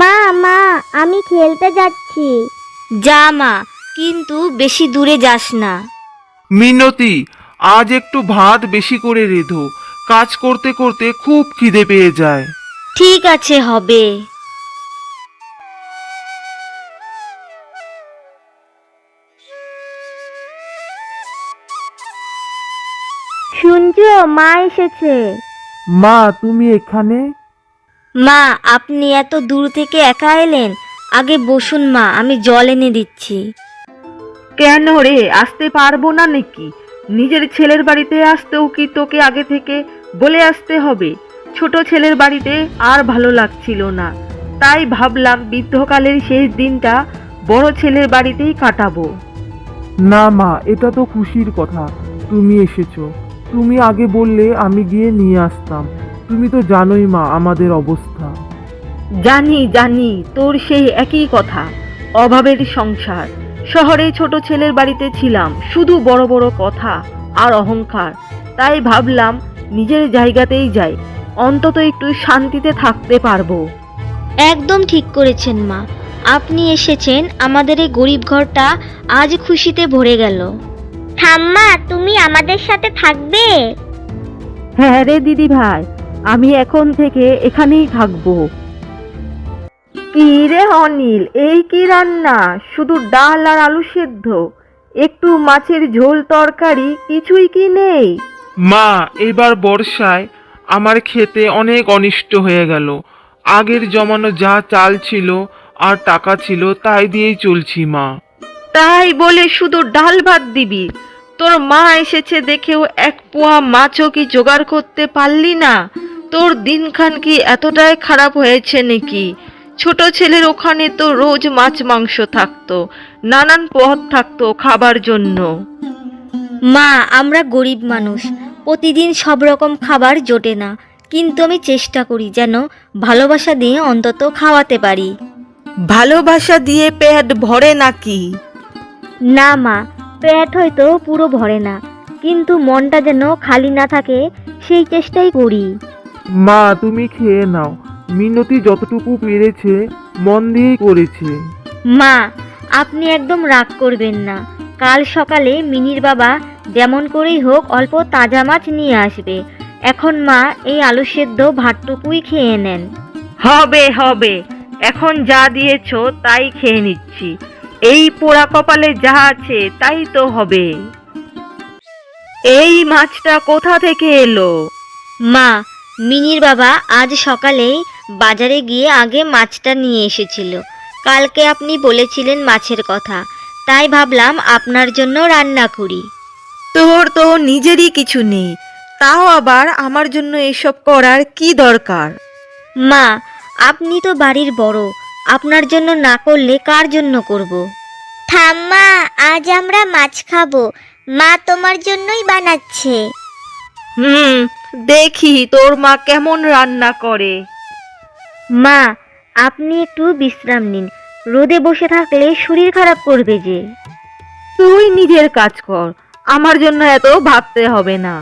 মা মা আমি খেলতে যাচ্ছি। যা মা, কিন্তু বেশি দূরে যাস না। মিনতি, আজ একটু ভাত বেশি করে রেঁধো। কাজ করতে করতে খুব খিদে পেয়ে যায়। ঠিক আছে, হবে। শুনছো, মা এসেছে। মা, তুমি এখানে? মা, আপনি এত দূর থেকে একা এলেন? আগে বসুন মা, আমি জল এনে দিচ্ছি। কেন রে, আসতে পারবো না নাকি? নিজের ছেলের বাড়িতে আসতেও কি তোকে আগে থেকে বলে আসতে হবে? ছোট ছেলের বাড়িতে আর ভালো লাগছিল না, তাই ভাবলাম বৃদ্ধকালের শেষ দিনটা বড় ছেলের বাড়িতেই কাটাবো। না মা, এটা তো খুশির কথা তুমি এসেছো। তুমি আগে বললে আমি গিয়ে নিয়ে আসতাম। তুমি তো জানোই মা আমাদের অবস্থা। জানি জানি, তোর সেই একই কথা, অভাবের সংসার। শহরে ছোট ছেলের বাড়িতে ছিলাম, শুধু বড় বড় কথা আর অহংকার। তাই ভাবলাম নিজের জায়গাতেই যাই, অন্তত একটু শান্তিতে থাকতে পারবো। একদম ঠিক করেছেন মা, আপনি এসেছেন, আমাদের এই গরিব ঘরটা আজ খুশিতে ভরে গেল। ঠাম্মা, তুমি আমাদের সাথে থাকবে? হ্যাঁ রে দিদি ভাই, আমি এখন থেকে এখানেই থাকবো। কি রে অনিল, এই কি রান্না? শুধু ডাল আর আলু সেদ্ধ, একটু মাছের ঝোল তরকারি কিছুই কি নেই? মা, এবার বর্ষায় আমার খেতে অনেক অনিষ্ট হয়ে গেল। আগের জমানো যা চাল ছিল আর টাকা ছিল তাই দিয়েই চলছি মা। তাই বলে শুধু ডাল ভাত দিবি? তোর মা এসেছে দেখেও এক পোয়া মাছও কি জোগাড় করতে পারলি না? তোর দিনখান কি এতটাই খারাপ হয়েছে নাকি? ছোট ছেলের ওখানে তো রোজ মাছ মাংস থাকতো, নানান পদ থাকতো খাবার জন্য। মা, আমরা গরিব মানুষ, প্রতিদিন সব রকম খাবার জোটে না, কিন্তু আমি চেষ্টা করি যেন ভালোবাসা দিয়ে অন্তত খাওয়াতে পারি। ভালোবাসা দিয়ে পেট ভরে নাকি? না মা, পেট হয়তো পুরো ভরে না, কিন্তু মনটা যেন খালি না থাকে সেই চেষ্টাই করি। মা, তুমি খেয়ে নাও। মিনতি যতটুকু পেরেছে মন দিয়েই করেছে। মা, আপনি একদম রাগ করবেন না। কাল সকালে মিনির বাবা যেমন করেই হোক অল্প তাজা মাছ নিয়ে আসবে। এখন মা এই আলু সেদ্ধ ভাতটুকুই খেয়ে নেন। হবে হবে, এখন যা দিয়েছো তাই খেয়ে নিচ্ছি। এই পোড়া কপালে যা আছে তাই তো হবে। এই মাছটা কোথা থেকে এলো? মা, মিনির বাবা আজ সকালেই বাজারে গিয়ে আগে মাছটা নিয়ে এসেছিল। কালকে আপনি বলেছিলেন মাছের কথা, তাই ভাবলাম আপনার জন্য রান্না করি। তোর তো নিজেরই কিছু নেই, তাও আবার আমার জন্য এসব করার কি দরকার? মা, আপনি তো বাড়ির বড়, আপনার জন্য না করলে কার জন্য করব? ঠাম্মা, আজ আমরা মাছ খাবো, মা তোমার জন্যই বানাচ্ছে। দেখি তোর মা কেমন রান্না করে। মা, আপনি একটু বিশ্রাম নিন, রোদে বসে থাকলে শরীর খারাপ করবে যে। তুই নিজের কাজ কর, আমার জন্য এত ভাবতে হবে না।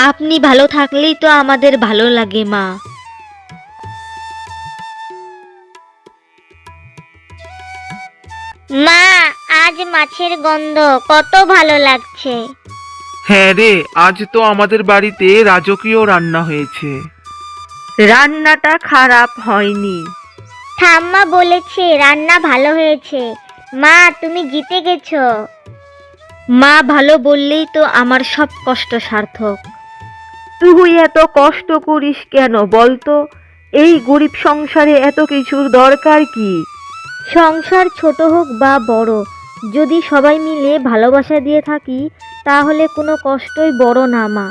আপনি ভালো থাকলেই তো আমাদের ভালো লাগে মা। মা, আজ মাছের গন্ধ কত ভালো লাগছে। হ্যাঁ রে, আজ তো আমাদের বাড়িতে রাজকীয় রান্না হয়েছে। রান্নাটা খারাপ হয়নি। ঠাম্মা বলেছে রান্না ভালো হয়েছে। মা, তুমি জিতে গেছো। মা ভালো বললেই তো আমার সব কষ্ট সার্থক। তুই এত কষ্ট করিস কেন বলতো? এই গরিব সংসারে এত কিছুর দরকার কি? সংসার ছোট হোক বা বড়, যদি সবাই মিলে ভালোবাসা দিয়ে থাকি তাহলে কোনো কষ্টই বড় না মা।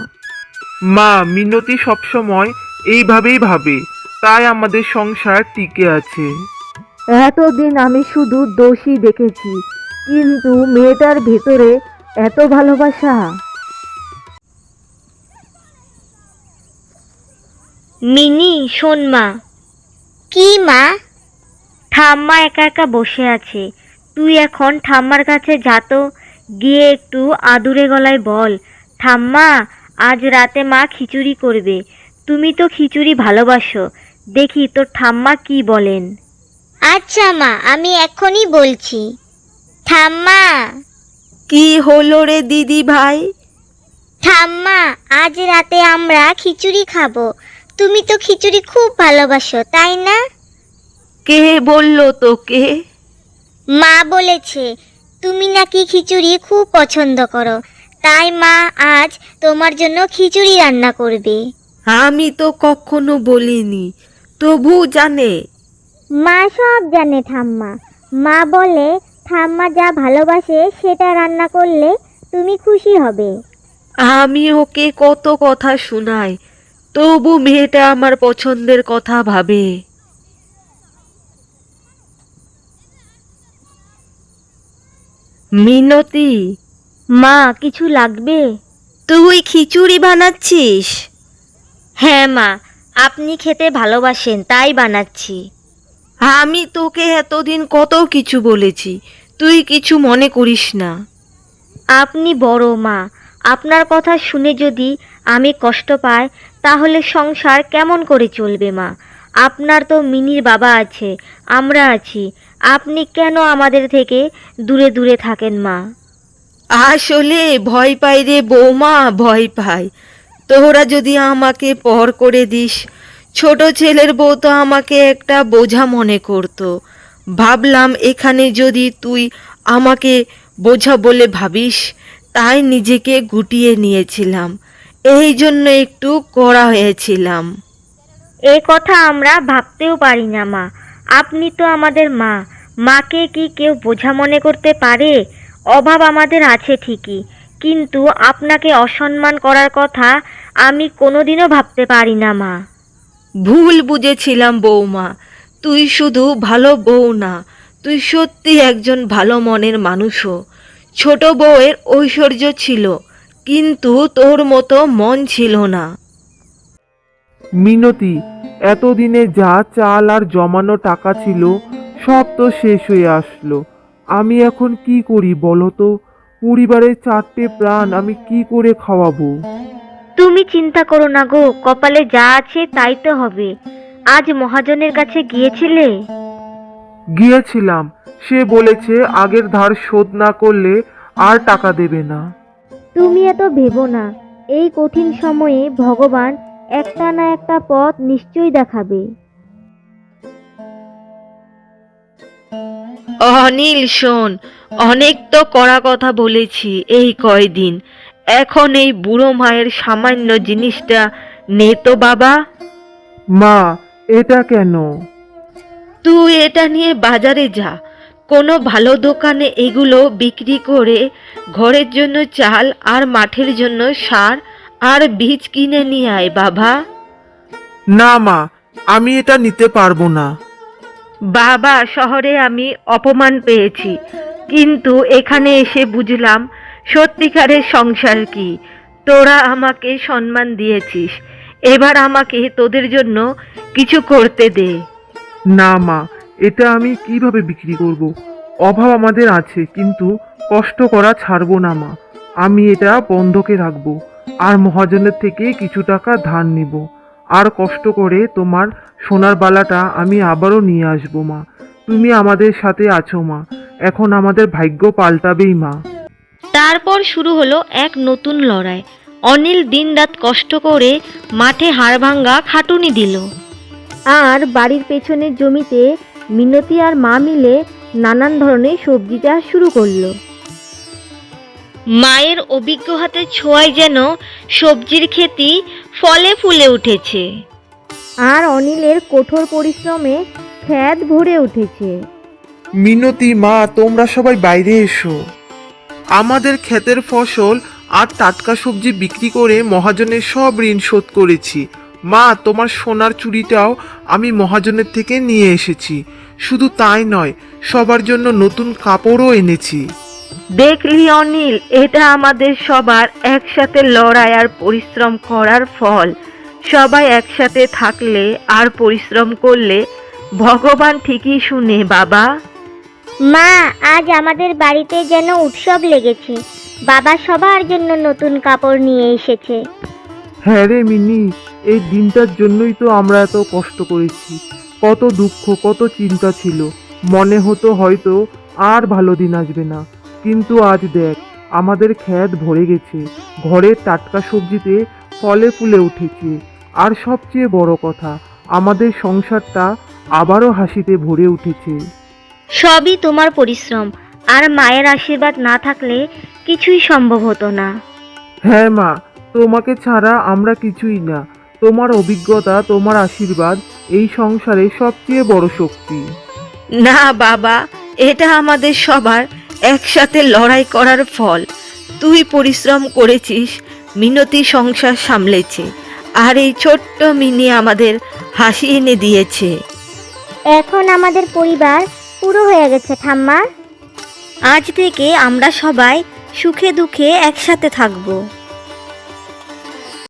মা, মিনতি সবসময় এইভাবেই ভাবে, তাই আমাদের সংসার টিকে আছে। এতদিন আমি শুধু দোষী দেখেছি, কিন্তু মেয়েটার ভেতরে এত ভালোবাসা। মিনি, শোন মা। কি মা? ঠাম্মা একা একা বসে আছে, তুই এখন ঠাম্মার কাছে যা তো, গিয়ে একটু আদুরে গলায় বল, ঠাম্মা আজ রাতে মা খিচুড়ি করবে, তুমি তো খিচুড়ি ভালোবাসো, দেখি তোর ঠাম্মা কি বলেন। আচ্ছা মা, আমি এখনই বলছি। ঠাম্মা, কি হলো রে দিদি ভাই? ঠাম্মা, আজ রাতে আমরা খিচুড়ি খাবো। তুমি তো খিচুড়ি খুব ভালোবাসো, তাই না? কে বললো তোকে? মা বলেছে তুমি নাকি খিচুড়ি খুব পছন্দ করো, তাই মা আজ তোমার জন্য খিচুড়ি রান্না করবে। আমি তো কখনো বলিনি, তবু জানে। মা সব জানে ঠাম্মা। মা বলে ঠাম্মা যা ভালোবাসে সেটা রান্না করলে তুমি খুশি হবে। আমি ওকে কত কথা শোনাই, তবু মেয়েটা আমার পছন্দের কথা ভাবে। মিনতি, মা কিছু লাগবে? তুই খিচুড়ি বানাচ্ছিস? হ্যাঁ মা, আপনি খেতে ভালোবাসেন তাই বানাচ্ছি। আমি তোকে এতদিন কত কিছু বলেছি, তুই কিছু মনে করিস না। আপনি বড় মা, আপনার কথা শুনে যদি আমি কষ্ট পাই তাহলে সংসার কেমন করে চলবে মা? আপনার তো মিনির বাবা আছে, আমরা আছি, আপনি কেন আমাদের থেকে দূরে দূরে থাকেন মা? আসলে ভয় পাই রে বৌমা, ভয় পাই। তোরা যদি আমাকে পর করে দিস, ছোট ছেলের বউ তো আমাকে একটা বোঝা মনে করতো। ভাবলাম এখানে যদি তুই আমাকে বোঝা বলে ভাবিস, তাই নিজেকে গুটিয়ে নিয়েছিলাম। এই জন্য একটু কড়া হয়েছিলাম। এ কথা আমরা ভাবতেও পারি না মা, আপনি তো আমাদের মা। মাকে কি কেউ বোঝা মনে করতে পারে? অভাব আমাদের আছে ঠিকই, কিন্তু আপনাকে অসম্মান করার কথা আমি কোনোদিনও ভাবতে পারি না মা। ভুল বুঝেছিলাম বৌমা, তুই শুধু ভালো বউ না, তুই সত্যি একজন ভালো মনের মানুষও। ছোট বউয়ের ঐশ্বর্য ছিল, কিন্তু তোর মতো মন ছিল না। মিনতি, এতদিনে যা চাল আর জমানো টাকা ছিল সব তো শেষ হয়ে আসলো। আমি এখন কি করি বলো তো? পরিবারের 4টে প্রাণ আমি কি করে খাওয়াবো? তুমি চিন্তা করো না গো, কপালে যা আছে তাই তো হবে। আজ মহাজনের কাছে গিয়েছিলে? গিয়েছিলাম, সে বলেছে আগের ধার শোধ না করলে আর টাকা দেবে না। তুমি এত ভেবো না, এই কঠিন সময়ে ভগবান একটা না একটা পথ নিশ্চয়ই দেখাবে। অনিল শোন, অনেক তো কড়া কথা বলেছি এই কয়দিন। এখন এই বুড়ো মায়ের সামান্য জিনিসটা নে তো বাবা। মা, এটা কেন? তুই এটা নিয়ে বাজারে যা, কোনো ভালো দোকানে এগুলো বিক্রি করে ঘরের জন্য চাল আর মাঠের জন্য সার আর বীজ কিনে নিয়ে আয় বাবা। না মা, আমি এটা নিতে পারবো না। বাবা, শহরে আমি অপমান পেয়েছি, কিন্তু এখানে এসে বুঝলাম সত্যিকারের সংসার কি। তোরা আমাকে সম্মান দিয়েছিস, এবার আমাকে তোদের জন্য কিছু করতে দে। না মা, এটা আমি কিভাবে বিক্রি করব? অভাব আমাদের আছে, কিন্তু কষ্ট করা ছাড়বো না মা। আমি এটা বন্ধকে রাখবো, আর মহাজনের থেকে কিছু টাকা ধার নিব, আর কষ্ট করে তোমার সোনার বালাটা আমি আবারও নিয়ে আসবো মা। তুমি আমাদের সাথে আছো মা, এখন আমাদের ভাগ্য পাল্টাবেই মা। তারপর শুরু হলো এক নতুন লড়াই। অনিল দিনরাত কষ্ট করে মাঠে হাড়ভাঙ্গা খাটুনি দিল। আর বাড়ির পেছনের জমিতে মিনতি আর মা মিলে নানান ধরনের সবজি চাষ শুরু করলো। মায়ের অভিজ্ঞ হাতের ছোঁয়ায় যেন সবজির ক্ষেতি ফলে ফুলে উঠেছে। আর অনিলের কঠোর পরিশ্রমে ক্ষেত ভরে উঠেছে। মিনতি, মা, তোমরা সবাই বাইরে এসো। আমাদের ক্ষেতের ফসল আর টাটকা সবজি বিক্রি করে মহাজনের সব ঋণ শোধ করেছি। মা, তোমার সোনার চুড়িটাও আমি মহাজনের থেকে নিয়ে এসেছি। শুধু তাই নয়, সবার জন্য নতুন কাপড়ও এনেছি। দেখলি অনিল, এটা আমাদের সবার একসাথে লড়াই আর পরিশ্রম করার ফল। সবাই একসাথে থাকলে আর পরিশ্রম করলে ভগবান ঠিকই শুনে বাবা। মা, আজ আমাদের বাড়িতে যেন উৎসব লেগেছে। বাবা সবার জন্য নতুন কাপড় নিয়ে এসেছে। হ্যাঁ রে মিনি, এই দিনটার জন্যই তো আমরা এত কষ্ট করেছি। কত দুঃখ, কত চিন্তা ছিল। মনে হতো হয়তো আর ভালো দিন আসবে না, কিন্তু আজ দেখ আমাদের ক্ষেত ভরে গেছে, ঘরের টাটকা সবজিতে ফলে ফুলে উঠেছে, আর সবচেয়ে বড় কথা আমাদের সংসারটা আবারও হাসিতে ভরে উঠেছে। সবই তোমার পরিশ্রম, আর মায়ের আশীর্বাদ না থাকলে কিছুই সম্ভব হতো না। হ্যাঁ মা, তোমাকে ছাড়া আমরা কিছুই না। তোমার অভিজ্ঞতা, তোমার আশীর্বাদ এই সংসারে সবচেয়ে বড় শক্তি। না বাবা, এটা আমাদের সবার একসাথে লড়াই করার ফল। তুই পরিশ্রম করেছিস, মিনতি সংসার সামলেছে, আর এই ছোট্ট মিনি আমাদের হাসি এনে দিয়েছে। এখন আমাদের পরিবার পুরো হয়ে গেছে ঠাম্মা। আজ থেকে আমরা সবাই সুখে দুঃখে একসাথে থাকবো।